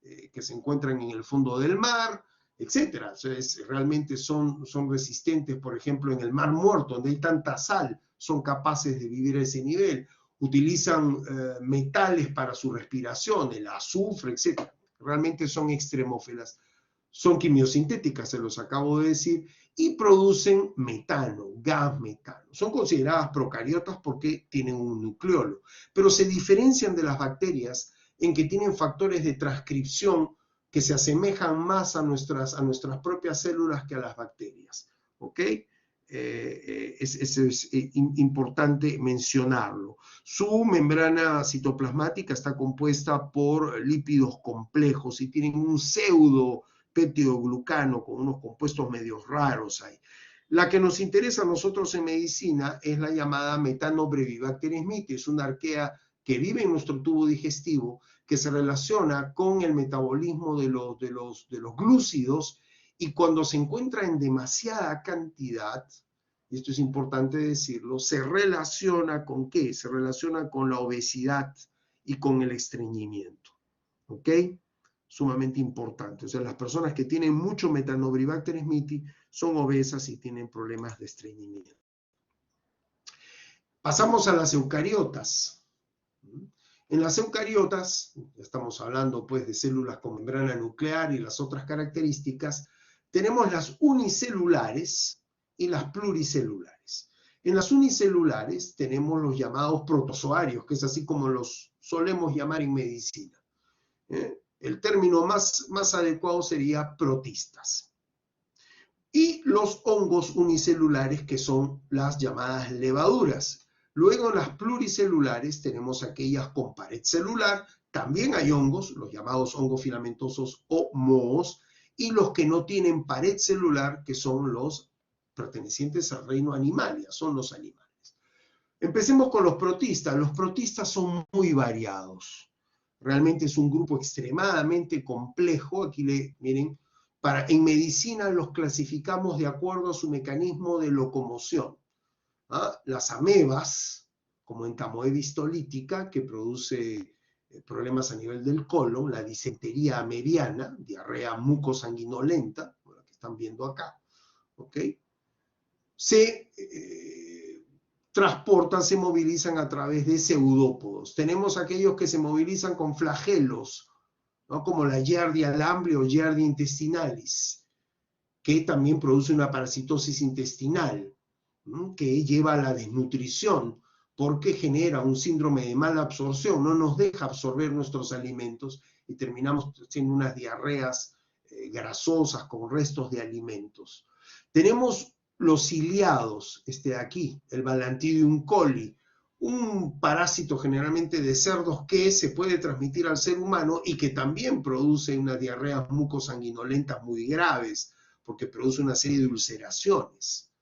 que se encuentran en el fondo del mar, etcétera. Entonces, realmente son resistentes, por ejemplo, en el Mar Muerto, donde hay tanta sal, son capaces de vivir a ese nivel. Utilizan metales para su respiración, el azufre, etcétera. Realmente son extremófilas. Son quimiosintéticas, se los acabo de decir, y producen metano, gas metano. Son consideradas procariotas porque tienen un nucleolo, pero se diferencian de las bacterias en que tienen factores de transcripción que se asemejan más a nuestras propias células que a las bacterias. ¿Ok? Es importante mencionarlo. Su membrana citoplasmática está compuesta por lípidos complejos y tienen un pseudo peptidoglucano con unos compuestos medios raros ahí. La que nos interesa a nosotros en medicina es la llamada Methanobrevibacter smithii, es una arquea que vive en nuestro tubo digestivo, que se relaciona con el metabolismo de los glúcidos, y cuando se encuentra en demasiada cantidad, y esto es importante decirlo, se relaciona con ¿qué? Se relaciona con la obesidad y con el estreñimiento. ¿Ok? Sumamente importante. O sea, las personas que tienen mucho Methanobrevibacter smithii son obesas y tienen problemas de estreñimiento. Pasamos a las eucariotas. En las eucariotas, estamos hablando pues de células con membrana nuclear y las otras características, tenemos las unicelulares y las pluricelulares. En las unicelulares tenemos los llamados protozoarios, que es así como los solemos llamar en medicina. El término más adecuado sería protistas. Y los hongos unicelulares, que son las llamadas levaduras. Luego en las pluricelulares tenemos aquellas con pared celular, también hay hongos, los llamados hongos filamentosos o mohos, y los que no tienen pared celular, que son los pertenecientes al reino Animalia, son los animales. Empecemos con los protistas. Los protistas son muy variados. Realmente es un grupo extremadamente complejo. Aquí miren, en medicina los clasificamos de acuerdo a su mecanismo de locomoción. Las amebas, como Entamoebis tolítica, que produce problemas a nivel del colon, la disentería amebiana, diarrea mucosanguinolenta, como la que están viendo acá, ¿ok? Se transportan, se movilizan a través de pseudópodos. Tenemos aquellos que se movilizan con flagelos, ¿no? Como la Giardia lamblia o Giardia intestinalis, que también produce una parasitosis intestinal, ¿no? Que lleva a la desnutrición, porque genera un síndrome de mala absorción, no nos deja absorber nuestros alimentos y terminamos haciendo unas diarreas grasosas con restos de alimentos. Tenemos los ciliados, de aquí, el Balantidium coli, un parásito generalmente de cerdos que se puede transmitir al ser humano y que también produce unas diarreas mucosanguinolentas muy graves, porque produce una serie de ulceraciones.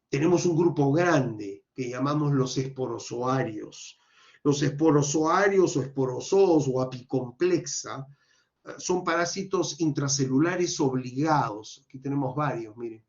Tenemos un grupo grande que llamamos los esporozoarios. Los esporozoarios o esporozoos o apicomplexa son parásitos intracelulares obligados. Aquí tenemos varios, miren.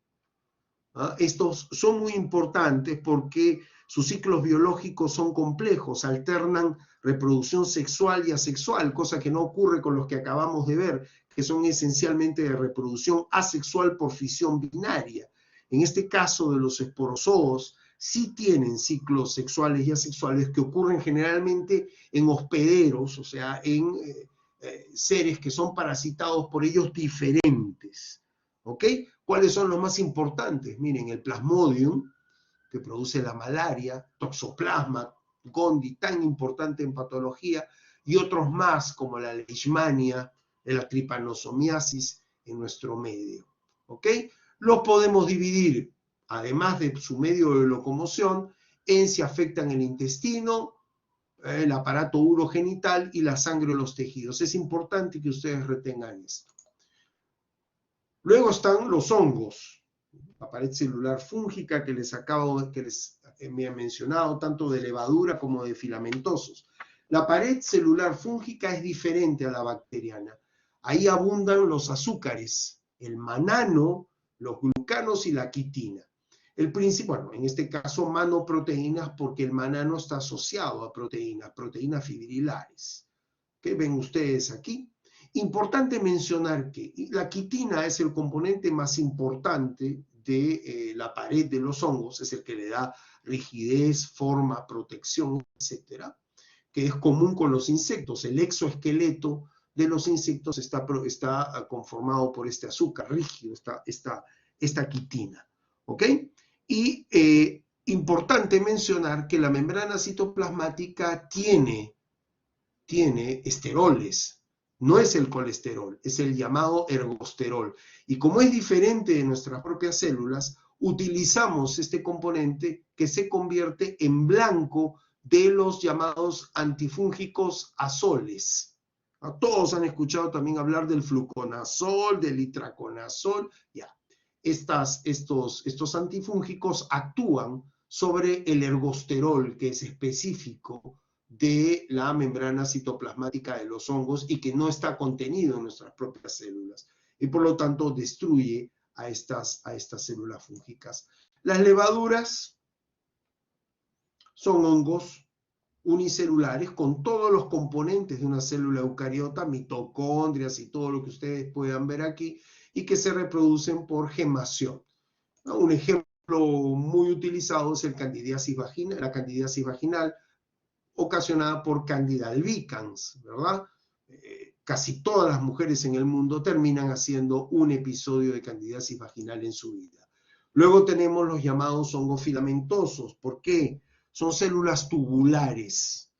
Estos son muy importantes porque Sus ciclos biológicos son complejos, alternan reproducción sexual y asexual, cosa que no ocurre con los que acabamos de ver, que son esencialmente de reproducción asexual por fisión binaria. En este caso de los esporozoos, sí tienen ciclos sexuales y asexuales que ocurren generalmente en hospederos, o sea, en seres que son parasitados por ellos diferentes. ¿Ok? ¿Cuáles son los más importantes? Miren, el Plasmodium, que produce la malaria, Toxoplasma gondii, tan importante en patología, y otros más como la leishmania, la tripanosomiasis en nuestro medio. ¿Ok? Los podemos dividir, además de su medio de locomoción, en si afectan el intestino, el aparato urogenital y la sangre o los tejidos. Es importante que ustedes retengan esto. Luego están los hongos, la pared celular fúngica que les me he mencionado, tanto de levadura como de filamentosos. La pared celular fúngica es diferente a la bacteriana. Ahí abundan los azúcares, el manano, los glucanos y la quitina. Bueno, en este caso manoproteínas, porque el manano está asociado a proteínas fibrilares. ¿Qué ven ustedes aquí? Importante mencionar que la quitina es el componente más importante de la pared de los hongos, es el que le da rigidez, forma, protección, etcétera, que es común con los insectos. El exoesqueleto de los insectos está conformado por este azúcar rígido, esta quitina. ¿Ok? Y importante mencionar que la membrana citoplasmática tiene esteroles. No es el colesterol, es el llamado ergosterol. Y como es diferente de nuestras propias células, utilizamos este componente que se convierte en blanco de los llamados antifúngicos azoles. Todos han escuchado también hablar del fluconazol, del itraconazol. Ya. Estos antifúngicos actúan sobre el ergosterol, que es específico de la membrana citoplasmática de los hongos y que no está contenido en nuestras propias células. Y por lo tanto destruye a estas células fúngicas. Las levaduras son hongos unicelulares con todos los componentes de una célula eucariota, mitocondrias y todo lo que ustedes puedan ver aquí, y que se reproducen por gemación. Un ejemplo muy utilizado es la candidiasis vaginal, ocasionada por Candida albicans, ¿verdad? Casi todas las mujeres en el mundo terminan haciendo un episodio de candidiasis vaginal en su vida. Luego tenemos los llamados hongos filamentosos. ¿Por qué? Son células tubulares,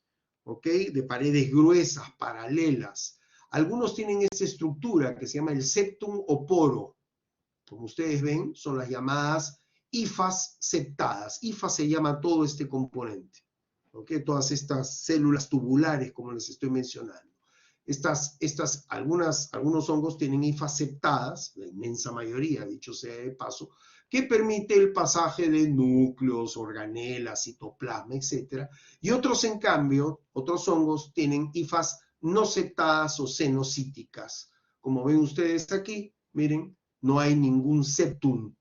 ¿ok? De paredes gruesas, paralelas. Algunos tienen esta estructura que se llama el septum o poro. Como ustedes ven, son las llamadas hifas septadas. Hifa se llama todo este componente. ¿Okay? Todas estas células tubulares, como les estoy mencionando. Algunos hongos tienen hifas septadas, la inmensa mayoría, dicho sea de paso, que permite el pasaje de núcleos, organelas, citoplasma, etc. Y otros, en cambio, otros hongos tienen hifas no septadas o cenocíticas. Como ven ustedes aquí, miren, no hay ningún septum.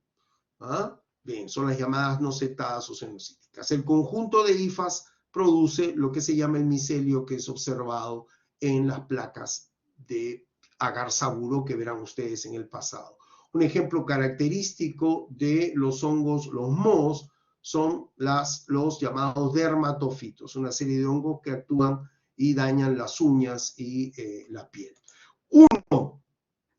¿Ah? Bien, son las llamadas no septadas o cenocíticas. El conjunto de hifas produce lo que se llama el micelio, que es observado en las placas de agar saburo que verán ustedes en el pasado. Un ejemplo característico de los hongos, los mohos, son los llamados dermatofitos, una serie de hongos que actúan y dañan las uñas y la piel. Uno,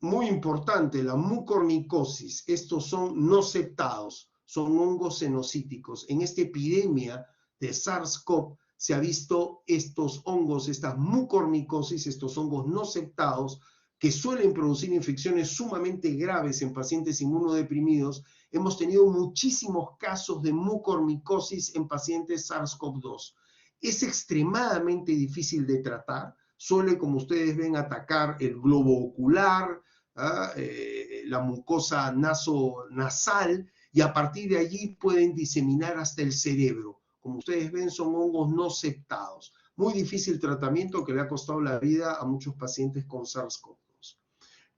muy importante, la mucormicosis. Estos son no septados, son hongos cenocíticos. En esta epidemia de SARS-CoV se ha visto estos hongos, estas mucormicosis, estos hongos no septados, que suelen producir infecciones sumamente graves en pacientes inmunodeprimidos. Hemos tenido muchísimos casos de mucormicosis en pacientes SARS-CoV-2. Es extremadamente difícil de tratar, suele, como ustedes ven, atacar el globo ocular, la mucosa nasal, y a partir de allí pueden diseminar hasta el cerebro. Como ustedes ven, son hongos no septados. Muy difícil tratamiento que le ha costado la vida a muchos pacientes con SARS-CoV-2.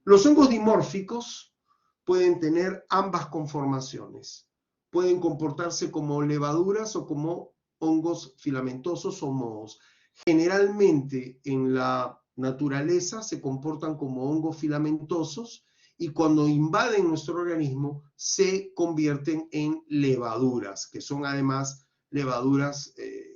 Los hongos dimórficos pueden tener ambas conformaciones. pueden comportarse como levaduras o como hongos filamentosos o mohos. Generalmente en la naturaleza se comportan como hongos filamentosos y cuando invaden nuestro organismo se convierten en levaduras, que son además levaduras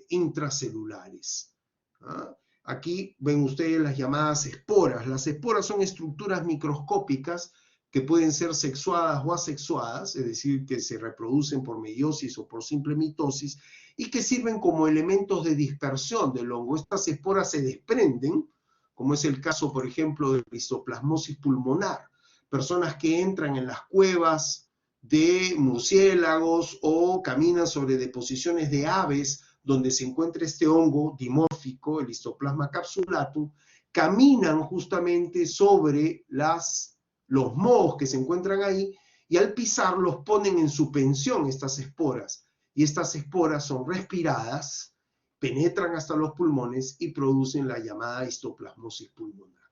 intracelulares. ¿Ah? Aquí ven ustedes las llamadas esporas. Las esporas son estructuras microscópicas que pueden ser sexuadas o asexuadas, es decir, que se reproducen por meiosis o por simple mitosis, y que sirven como elementos de dispersión del hongo. Estas esporas se desprenden, como es el caso, por ejemplo, de histoplasmosis pulmonar. Personas que entran en las cuevas de murciélagos o caminan sobre deposiciones de aves donde se encuentra este hongo dimórfico, el Histoplasma capsulatum, caminan justamente sobre los mohos que se encuentran ahí y al pisar los ponen en suspensión estas esporas. Y estas esporas son respiradas, penetran hasta los pulmones y producen la llamada histoplasmosis pulmonar.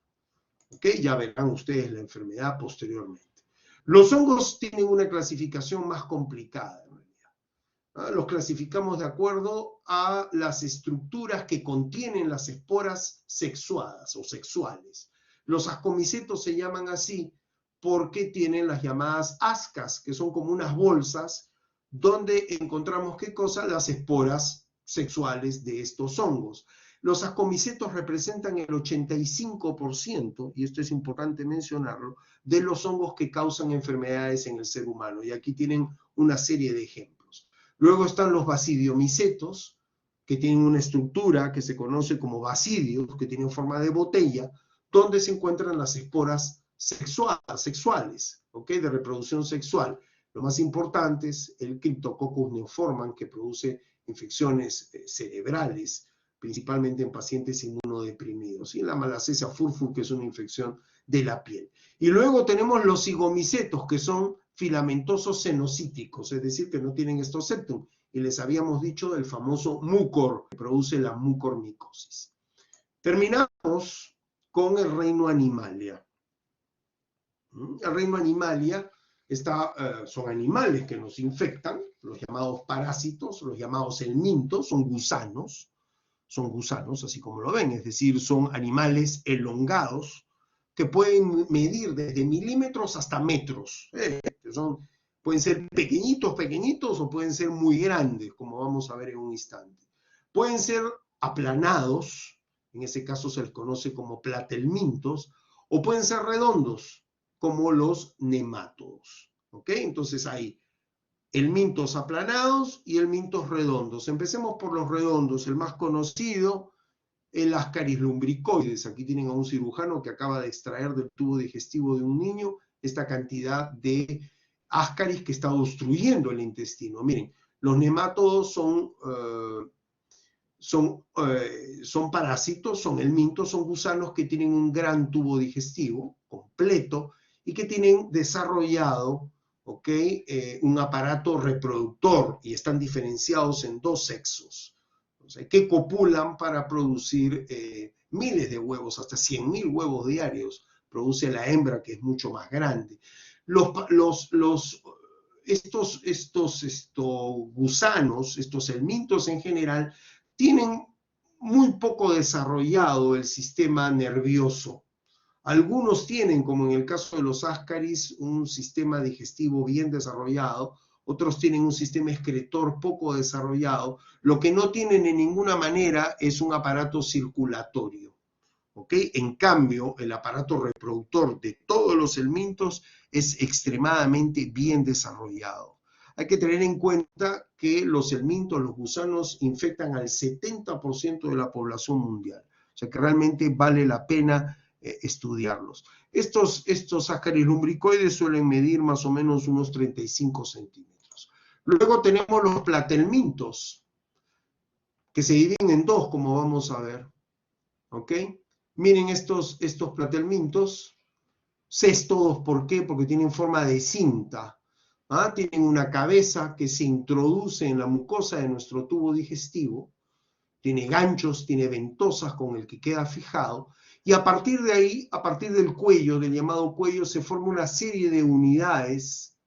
¿Ok? Ya verán ustedes la enfermedad posteriormente. Los hongos tienen una clasificación más complicada. Los clasificamos de acuerdo a las estructuras que contienen las esporas sexuadas o sexuales. Los ascomicetos se llaman así porque tienen las llamadas ascas, que son como unas bolsas donde encontramos, ¿qué cosa? Las esporas sexuales de estos hongos. Los ascomicetos representan el 85%, y esto es importante mencionarlo, de los hongos que causan enfermedades en el ser humano. Y aquí tienen una serie de ejemplos. Luego están los basidiomicetos, que tienen una estructura que se conoce como basidios, que tienen forma de botella, donde se encuentran las esporas sexuales, ¿ok? De reproducción sexual. Lo más importante es el Cryptococcus neoformans, que produce infecciones cerebrales, principalmente en pacientes inmunodeprimidos, y la Malassezia furfur, que es una infección de la piel. Y luego tenemos los zigomicetos, que son filamentosos cenocíticos, es decir, que no tienen estos septum. Y les habíamos dicho del famoso mucor, que produce la mucormicosis. Terminamos con el reino animalia. El reino animalia son animales que nos infectan, los llamados parásitos, los llamados helmintos, son gusanos, así como lo ven, es decir, son animales elongados, que pueden medir desde milímetros hasta metros. Pueden ser pequeñitos o pueden ser muy grandes, como vamos a ver en un instante. Pueden ser aplanados, en ese caso se les conoce como platelmintos, o pueden ser redondos, como los nemátodos. ¿Ok? Entonces hay helmintos aplanados y helmintos redondos. Empecemos por los redondos. El más conocido, el Ascaris lumbricoides. Aquí tienen a un cirujano que acaba de extraer del tubo digestivo de un niño esta cantidad de Ascaris que está obstruyendo el intestino. Miren, los nemátodos son parásitos, son helmintos, son gusanos que tienen un gran tubo digestivo completo y que tienen desarrollado, un aparato reproductor y están diferenciados en dos sexos, que copulan para producir miles de huevos, hasta 100.000 huevos diarios produce la hembra, que es mucho más grande. Estos gusanos, estos helmintos en general, tienen muy poco desarrollado el sistema nervioso. Algunos tienen, como en el caso de los Ascaris, un sistema digestivo bien desarrollado, otros tienen un sistema excretor poco desarrollado. Lo que no tienen en ninguna manera es un aparato circulatorio. ¿Ok? En cambio, el aparato reproductor de todos los helmintos es extremadamente bien desarrollado. Hay que tener en cuenta que los helmintos, los gusanos, infectan al 70% de la población mundial. O sea que realmente vale la pena estudiarlos. Estos Ascaris lumbricoides suelen medir más o menos unos 35 centímetros. Luego tenemos los platelmintos, que se dividen en dos, como vamos a ver. ¿Ok? Miren estos platelmintos, cestodos, ¿por qué? Porque tienen forma de cinta. Tienen una cabeza que se introduce en la mucosa de nuestro tubo digestivo, tiene ganchos, tiene ventosas con el que queda fijado, y a partir de ahí, a partir del cuello, del llamado cuello, se forma una serie de unidades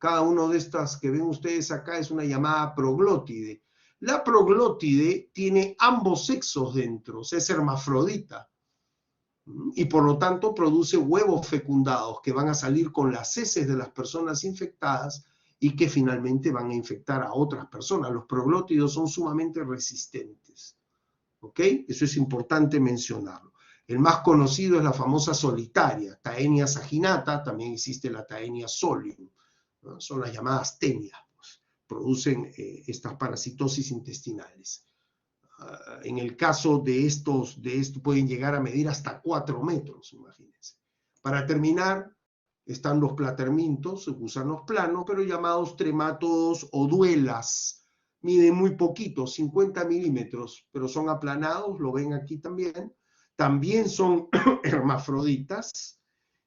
Cada una de estas que ven ustedes acá es una llamada proglótide. La proglótide tiene ambos sexos dentro, o sea, es hermafrodita. Y por lo tanto produce huevos fecundados que van a salir con las heces de las personas infectadas y que finalmente van a infectar a otras personas. Los proglótidos son sumamente resistentes. ¿Ok? Eso es importante mencionarlo. El más conocido es la famosa solitaria, Taenia saginata, también existe la Taenia solium, ¿no? Son las llamadas tenias, pues, producen estas parasitosis intestinales. En el caso de esto pueden llegar a medir hasta 4 metros, imagínense. Para terminar, están los platermintos, gusanos planos, pero llamados tremátodos o duelas. Miden muy poquito, 50 milímetros, pero son aplanados, lo ven aquí también. También son hermafroditas.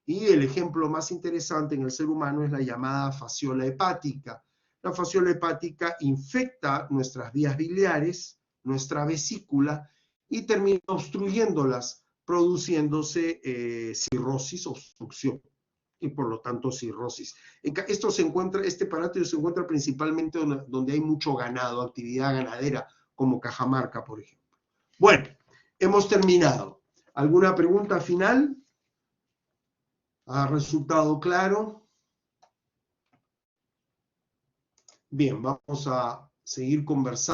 Y el ejemplo más interesante en el ser humano es la llamada fasciola hepática. La fasciola hepática infecta nuestras vías biliares, nuestra vesícula, y termina obstruyéndolas, produciéndose cirrosis, obstrucción, y por lo tanto cirrosis. Este parásito se encuentra principalmente donde hay mucho ganado, actividad ganadera, como Cajamarca, por ejemplo. Bueno, hemos terminado. ¿Alguna pregunta final? ¿Ha resultado claro? Bien, vamos a seguir conversando.